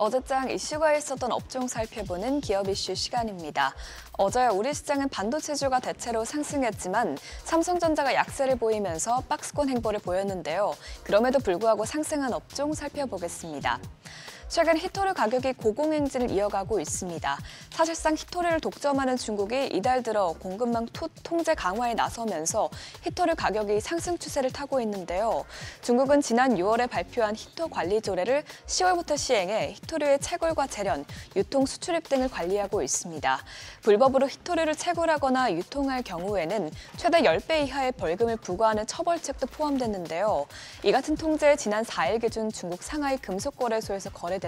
어제장 이슈가 있었던 업종 살펴보는 기업 이슈 시간입니다. 어제 우리 시장은 반도체주가 대체로 상승했지만 삼성전자가 약세를 보이면서 박스권 행보를 보였는데요. 그럼에도 불구하고 상승한 업종 살펴보겠습니다. 최근 히토류 가격이 고공행진을 이어가고 있습니다. 사실상 히토류를 독점하는 중국이 이달 들어 공급망 통제 강화에 나서면서 히토류 가격이 상승 추세를 타고 있는데요. 중국은 지난 6월에 발표한 히토 관리 조례를 10월부터 시행해 히토류의 채굴과 재련, 유통, 수출입 등을 관리하고 있습니다. 불법으로 히토류를 채굴하거나 유통할 경우에는 최대 10배 이하의 벌금을 부과하는 처벌책도 포함됐는데요. 이 같은 통제에 지난 4일 기준 중국 상하이 금속거래소에서 거래되는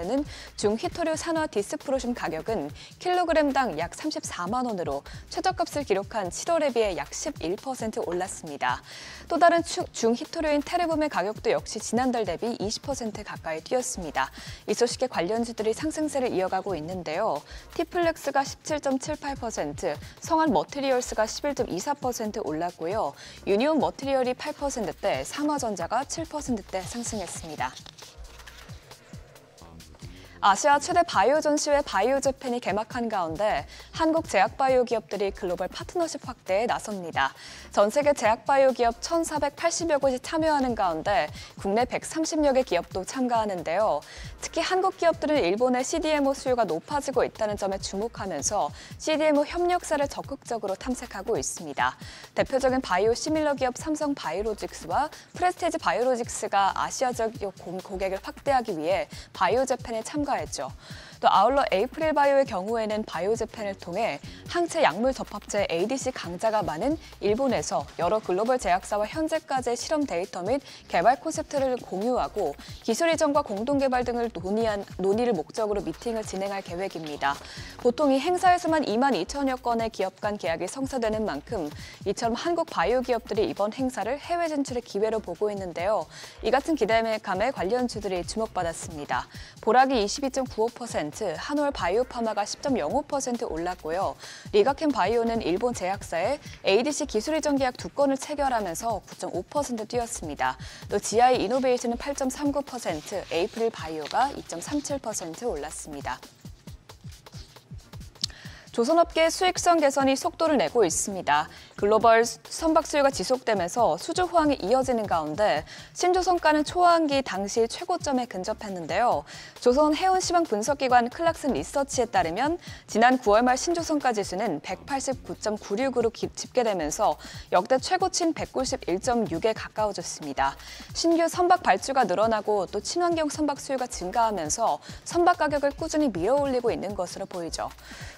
중히토류 산화 디스프로심 가격은 킬로그램당 약 34만 원으로 최저값을 기록한 7월에 비해 약 11% 올랐습니다. 또 다른 중히토류인 테르붐의 가격도 역시 지난달 대비 20% 가까이 뛰었습니다. 이 소식에 관련주들이 상승세를 이어가고 있는데요. 티플렉스가 17.78%, 성한 머티리얼스가 11.24% 올랐고요. 유니온 머티리얼이 8%대, 삼화전자가 7%대 상승했습니다. 아시아 최대 바이오 전시회 바이오재팬이 개막한 가운데 한국 제약바이오 기업들이 글로벌 파트너십 확대에 나섭니다. 전 세계 제약바이오 기업 1,480여 곳이 참여하는 가운데 국내 130여 개 기업도 참가하는데요. 특히 한국 기업들은 일본의 CDMO 수요가 높아지고 있다는 점에 주목하면서 CDMO 협력사를 적극적으로 탐색하고 있습니다. 대표적인 바이오 시밀러 기업 삼성 바이오로직스와 프레스티지 바이오로직스가 아시아적 고객을 확대하기 위해 바이오재팬에 참가했죠. 또 아울러 에이프릴 바이오의 경우에는 바이오재팬을 통해 항체 약물 접합체 ADC 강자가 많은 일본에서 여러 글로벌 제약사와 현재까지의 실험 데이터 및 개발 콘셉트를 공유하고 기술 이전과 공동 개발 등을 논의를 목적으로 미팅을 진행할 계획입니다. 보통 이 행사에서만 2만 2천여 건의 기업 간 계약이 성사되는 만큼 이처럼 한국 바이오 기업들이 이번 행사를 해외 진출의 기회로 보고 있는데요. 이 같은 기대감에 관련주들이 주목받았습니다. 보라기 22.95%, 한올 바이오파마가 10.05% 올랐고요. 리가켄 바이오는 일본 제약사에 ADC 기술 이전 계약 2건을 체결하면서 9.5% 뛰었습니다. 또 GI 이노베이션은 8.39%, 에이프릴 바이오가 2.37% 올랐습니다. 조선업계의 수익성 개선이 속도를 내고 있습니다. 글로벌 선박 수요가 지속되면서 수주 호황이 이어지는 가운데 신조선가는 초황기 당시 최고점에 근접했는데요. 조선 해운 시황 분석기관 클락슨 리서치에 따르면 지난 9월 말 신조선가 지수는 189.96으로 집계되면서 역대 최고치인 191.6에 가까워졌습니다. 신규 선박 발주가 늘어나고 또 친환경 선박 수요가 증가하면서 선박 가격을 꾸준히 밀어올리고 있는 것으로 보이죠.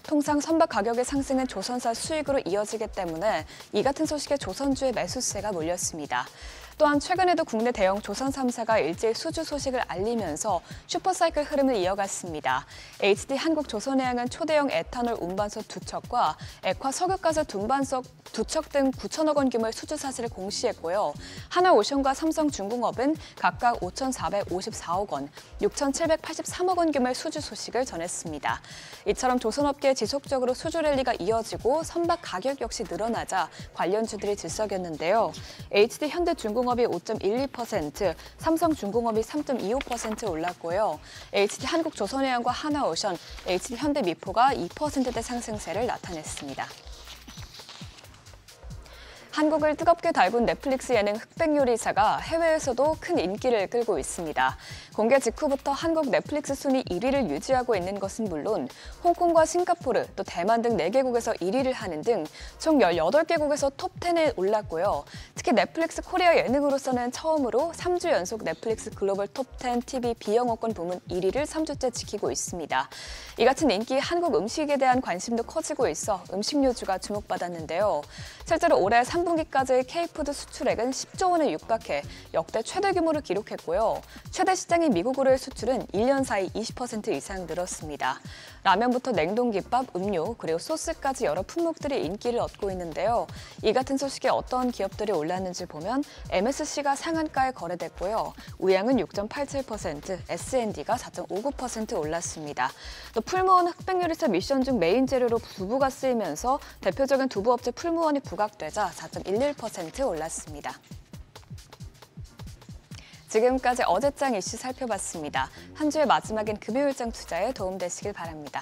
통상 선박 가격의 상승은 조선사 수익으로 이어지기 때문에 이 같은 소식에 조선주의 매수세가 몰렸습니다. 또한 최근에도 국내 대형 조선 3사가 일제히 수주 소식을 알리면서 슈퍼사이클 흐름을 이어갔습니다. HD 한국조선해양은 초대형 에탄올 운반소 2척과 액화 석유가스 등반석 2척 등 9천억 원 규모의 수주 사실을 공시했고요. 하나오션과 삼성중공업은 각각 5,454억 원, 6,783억 원 규모의 수주 소식을 전했습니다. 이처럼 조선업계에 지속적으로 수주 랠리가 이어지고 선박 가격 역시 늘어나자 관련주들이 들썩였는데요. HD 현대중공업이 5.12%, 삼성중공업이 3.25% 올랐고요. HD 한국조선해양과 하나오션, HD 현대미포가 2%대 상승세를 나타냈습니다. 한국을 뜨겁게 달군 넷플릭스 예능 흑백요리사가 해외에서도 큰 인기를 끌고 있습니다. 공개 직후부터 한국 넷플릭스 순위 1위를 유지하고 있는 것은 물론 홍콩과 싱가포르, 또 대만 등 4개국에서 1위를 하는 등 총 18개국에서 톱10에 올랐고요. 특히 넷플릭스 코리아 예능으로서는 처음으로 3주 연속 넷플릭스 글로벌 톱10 TV 비영어권 부문 1위를 3주째 지키고 있습니다. 이 같은 인기 한국 음식에 대한 관심도 커지고 있어 음식료주가 주목받았는데요. 실제로 올해 3분기까지의 K푸드 수출액은 10조 원에 육박해 역대 최대 규모를 기록했고요. 최대 시장인 미국으로의 수출은 1년 사이 20% 이상 늘었습니다. 라면부터 냉동김밥, 음료, 그리고 소스까지 여러 품목들이 인기를 얻고 있는데요. 이 같은 소식에 어떤 기업들이 올랐는지 보면 MSC가 상한가에 거래됐고요. 우양은 6.87%, S&D가 4.59% 올랐습니다. 또 풀무원 흑백요리사 미션 중 메인 재료로 두부가 쓰이면서 대표적인 두부업체 풀무원이 부각되자 4.11% 올랐습니다. 지금까지 어제장 이슈 살펴봤습니다. 한 주의 마지막엔 금요일장 투자에 도움되시길 바랍니다.